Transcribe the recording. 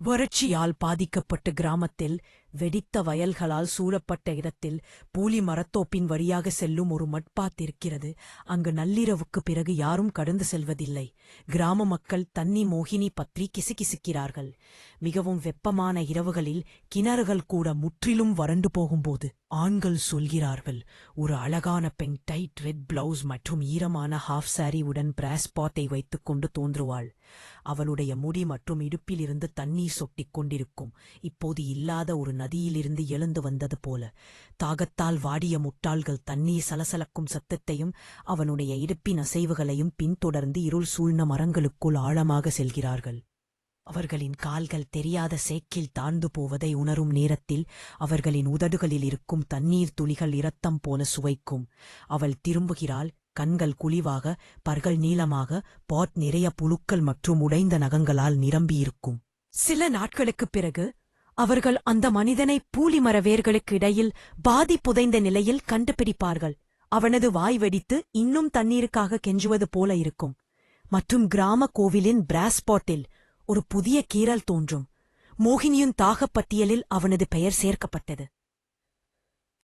வறட்சியால் பாதிக்கப்பட்ட கிராமத்தில் வெடித்த வயல்களால் சூழப்பட்ட இடத்தில் பூலி மரத்தோப்பின் வழியாக செல்லும் ஒரு மட்பாத் இருக்கிறது. அங்கு நள்ளிரவுக்குப் பிறகு யாரும் கடந்து செல்வதில்லை. கிராம மக்கள் தண்ணி மோகினி பற்றி கிசுகிசுக்கிறார்கள். மிகவும் வெப்பமான இரவுகளில் கிணறுகள் கூட முற்றிலும் வறண்டு போகும்போது ஆண்கள் சொல்கிறார்கள், ஒரு அழகான பெண் டைட் ரெட் பிளவுஸ் மற்றும் ஈரமான ஹாஃப் சாரி உடன் பிராஸ் பாத்தை வைத்துக் கொண்டு தோன்றுவாள். அவளுடைய முடி மற்றும் இடுப்பிலிருந்து தண்ணீர் சொட்டிக் கொண்டிருக்கும். இப்போது இல்லாத ஒரு நதியிலிருந்து எழுந்து வந்தது போல. தாகத்தால் வாடிய முட்டாள்கள் தண்ணீர் சலசலக்கும் சத்தத்தையும் அவனுடைய இடுப்பின் அசைவுகளையும் பின்தொடர்ந்து இருள் சூழ்ந்த மரங்களுக்குள் ஆழமாக செல்கிறார்கள். அவர்களின் கால்கள் தெரியாத சேக்கில் தாழ்ந்து போவதை உணரும் நேரத்தில் அவர்களின் உதடுகளில் இருக்கும் தண்ணீர் துளிகள் இரத்தம் போல சுவைக்கும். அவள் திரும்புகிறாள். கண்கள் குழிவாக, பற்கள் நீளமாக, பாட் நிறைய புழுக்கள் மற்றும் உடைந்த நகங்களால் நிரம்பியிருக்கும். சில நாட்களுக்குப் பிறகு அவர்கள் அந்த மனிதனை பூலிமர வேர்களுக்கு இடையில் பாதி புதைந்த நிலையில் கண்டுபிடிப்பார்கள். அவனது வாய் வெடித்து இன்னும் தண்ணீருக்காக கெஞ்சுவது போல இருக்கும். மற்றும் கிராம கோவிலின் பிராஸ் பாட்டில் ஒரு புதிய கீறல் தோன்றும். மோகினியின் தாகப்பட்டியலில் அவனது பெயர் சேர்க்கப்பட்டது.